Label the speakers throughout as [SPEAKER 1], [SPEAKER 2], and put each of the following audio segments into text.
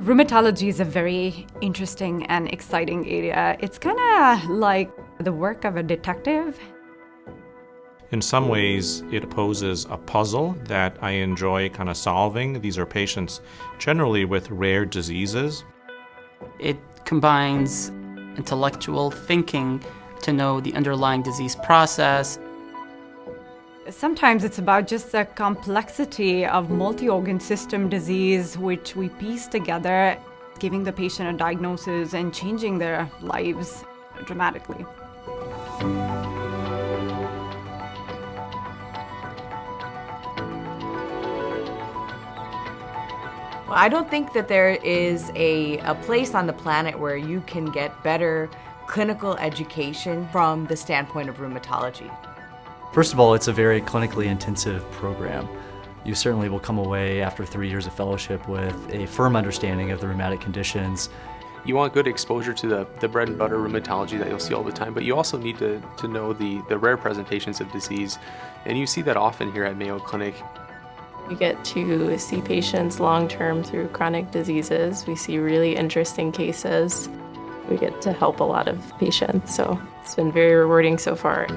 [SPEAKER 1] Rheumatology is a very interesting and exciting area. It's kind of like the work of a detective.
[SPEAKER 2] In some ways, it poses a puzzle that I enjoy kind of solving. These are patients generally with rare diseases.
[SPEAKER 3] It combines intellectual thinking to know the underlying disease process.
[SPEAKER 1] Sometimes it's about just the complexity of multi-organ system disease, which we piece together, giving the patient a diagnosis and changing their lives dramatically.
[SPEAKER 4] Well, I don't think that there is a place on the planet where you can get better clinical education from the standpoint of rheumatology.
[SPEAKER 5] First of all, it's a very clinically intensive program. You certainly will come away after 3 years of fellowship with a firm understanding of the rheumatic conditions.
[SPEAKER 6] You want good exposure to the bread and butter rheumatology that you'll see all the time, but you also need to know the rare presentations of disease, and you see that often here at Mayo Clinic.
[SPEAKER 7] We get to see patients long-term through chronic diseases. We see really interesting cases. We get to help a lot of patients, so it's been very rewarding so far.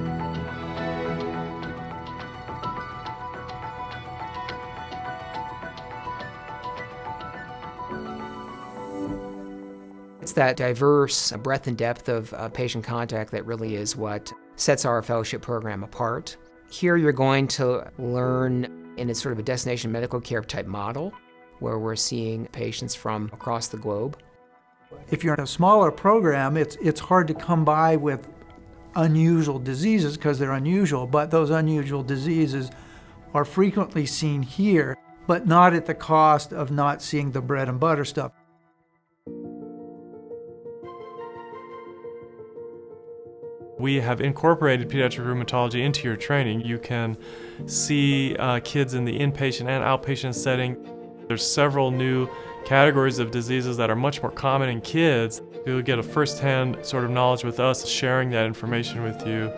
[SPEAKER 8] It's that diverse breadth and depth of patient contact that really is what sets our fellowship program apart. Here you're going to learn in a sort of a destination medical care type model where we're seeing patients from across the globe.
[SPEAKER 9] If you're in a smaller program, it's hard to come by with unusual diseases because they're unusual, but those unusual diseases are frequently seen here, but not at the cost of not seeing the bread and butter stuff.
[SPEAKER 10] We have incorporated pediatric rheumatology into your training. You can see kids in the inpatient and outpatient setting. There's several new categories of diseases that are much more common in kids. You'll get a first-hand sort of knowledge with us, sharing that information with you.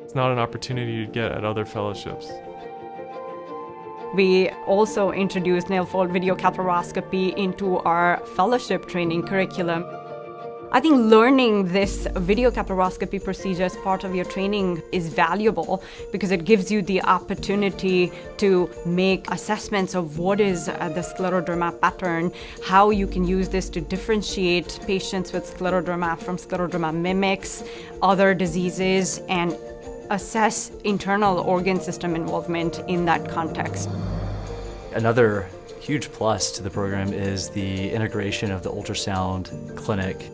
[SPEAKER 10] It's not an opportunity you get at other fellowships.
[SPEAKER 1] We also introduced nail-fold video capilloroscopy into our fellowship training curriculum. I think learning this video capilloroscopy procedure as part of your training is valuable because it gives you the opportunity to make assessments of what is the scleroderma pattern, how you can use this to differentiate patients with scleroderma from scleroderma mimics, other diseases, and assess internal organ system involvement in that context.
[SPEAKER 5] Another huge plus to the program is the integration of the ultrasound clinic.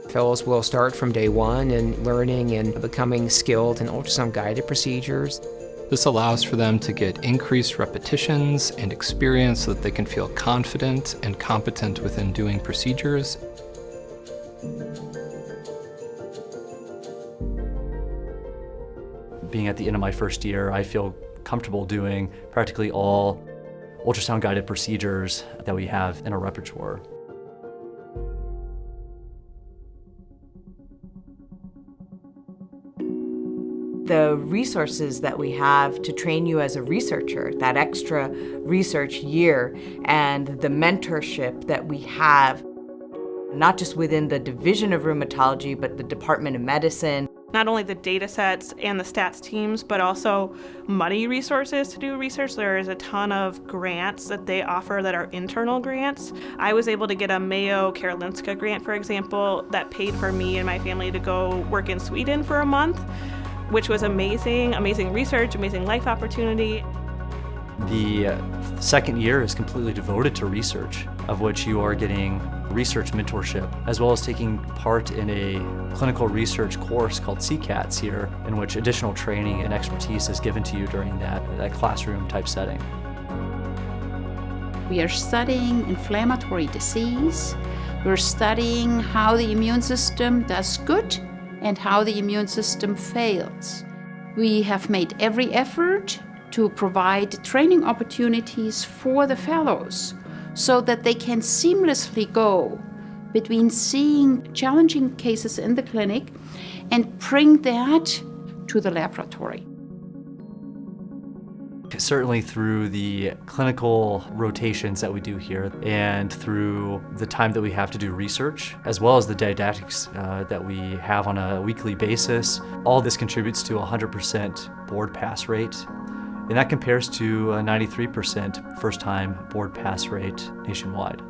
[SPEAKER 8] Fellows will start from day one in learning and becoming skilled in ultrasound-guided procedures.
[SPEAKER 11] This allows for them to get increased repetitions and experience so that they can feel confident and competent within doing procedures.
[SPEAKER 5] Being at the end of my first year, I feel comfortable doing practically all ultrasound-guided procedures that we have in our repertoire.
[SPEAKER 4] The resources that we have to train you as a researcher, that extra research year, and the mentorship that we have, not just within the Division of Rheumatology, but the Department of Medicine.
[SPEAKER 12] Not only the data sets and the stats teams, but also money resources to do research. There is a ton of grants that they offer that are internal grants. I was able to get a Mayo Karolinska grant, for example, that paid for me and my family to go work in Sweden for a month, which was amazing, amazing research, amazing life opportunity.
[SPEAKER 5] The second year is completely devoted to research, of which you are getting research mentorship, as well as taking part in a clinical research course called CCATS here, in which additional training and expertise is given to you during that classroom type setting.
[SPEAKER 13] We are studying inflammatory disease. We're studying how the immune system does good and how the immune system fails. We have made every effort to provide training opportunities for the fellows so that they can seamlessly go between seeing challenging cases in the clinic and bring that to the laboratory.
[SPEAKER 5] Certainly through the clinical rotations that we do here and through the time that we have to do research, as well as the didactics that we have on a weekly basis, all this contributes to a 100% board pass rate. And that compares to a 93% first-time board pass rate nationwide.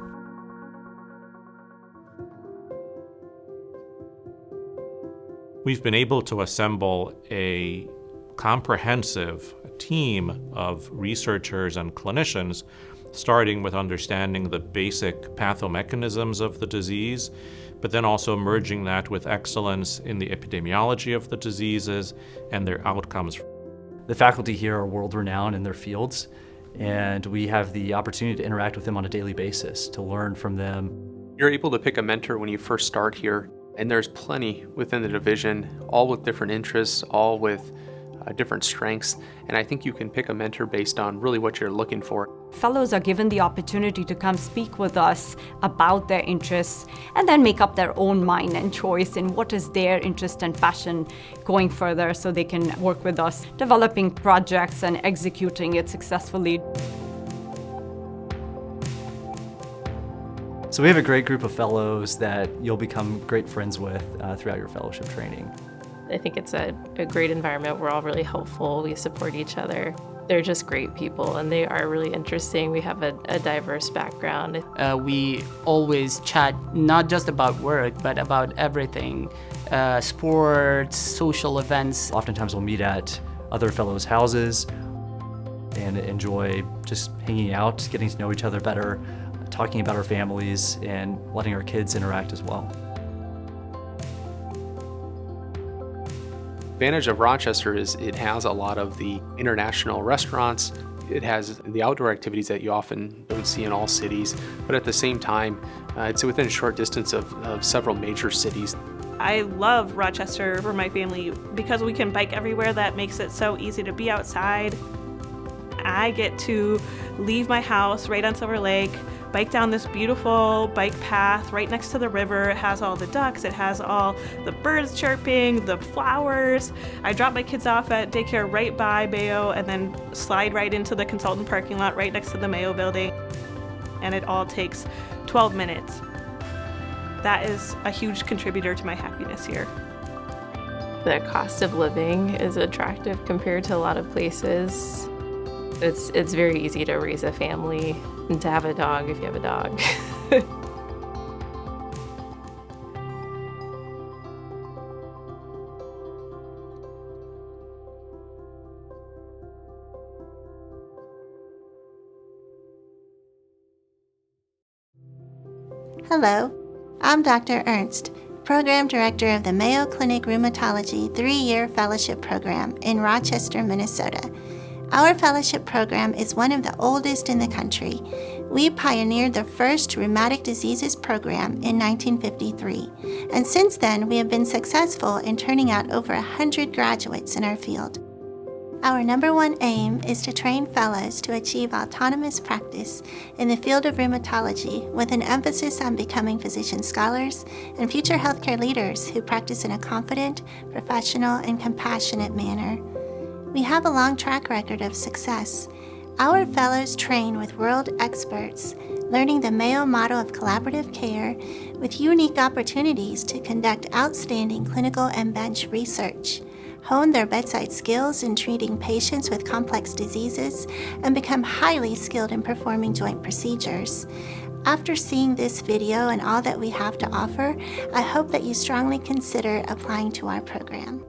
[SPEAKER 2] We've been able to assemble a comprehensive team of researchers and clinicians, starting with understanding the basic pathomechanisms of the disease, but then also merging that with excellence in the epidemiology of the diseases and their outcomes.
[SPEAKER 5] The faculty here are world-renowned in their fields, and we have the opportunity to interact with them on a daily basis, to learn from them.
[SPEAKER 6] You're able to pick a mentor when you first start here, and there's plenty within the division, all with different interests, all with different strengths, and I think you can pick a mentor based on really what you're looking for.
[SPEAKER 1] Fellows are given the opportunity to come speak with us about their interests and then make up their own mind and choice in what is their interest and passion going further, so they can work with us, developing projects and executing it successfully.
[SPEAKER 5] So we have a great group of fellows that you'll become great friends with throughout your fellowship training.
[SPEAKER 7] I think it's a great environment. We're all really helpful. We support each other. They're just great people, and they are really interesting. We have a diverse background.
[SPEAKER 3] We always chat not just about work, but about everything. Sports, social events.
[SPEAKER 5] Oftentimes we'll meet at other fellows' houses and enjoy just hanging out, getting to know each other better, talking about our families, and letting our kids interact as well.
[SPEAKER 6] The advantage of Rochester is it has a lot of the international restaurants. It has the outdoor activities that you often don't see in all cities, but at the same time, it's within a short distance of several major cities.
[SPEAKER 12] I love Rochester for my family because we can bike everywhere. That makes it so easy to be outside. I get to leave my house right on Silver Lake, bike down this beautiful bike path right next to the river. It has all the ducks, it has all the birds chirping, the flowers. I drop my kids off at daycare right by Mayo and then slide right into the consultant parking lot right next to the Mayo building. And it all takes 12 minutes. That is a huge contributor to my happiness here.
[SPEAKER 7] The cost of living is attractive compared to a lot of places. It's very easy to raise a family and to have a dog if you have a dog.
[SPEAKER 14] Hello, I'm Dr. Ernste, Program Director of the Mayo Clinic Rheumatology 3-year fellowship program in Rochester, Minnesota. Our fellowship program is one of the oldest in the country. We pioneered the first rheumatic diseases program in 1953, and since then we have been successful in turning out over 100 graduates in our field. Our number one aim is to train fellows to achieve autonomous practice in the field of rheumatology with an emphasis on becoming physician scholars and future healthcare leaders who practice in a confident, professional, and compassionate manner. We have a long track record of success. Our fellows train with world experts, learning the Mayo model of collaborative care with unique opportunities to conduct outstanding clinical and bench research, hone their bedside skills in treating patients with complex diseases, and become highly skilled in performing joint procedures. After seeing this video and all that we have to offer, I hope that you strongly consider applying to our program.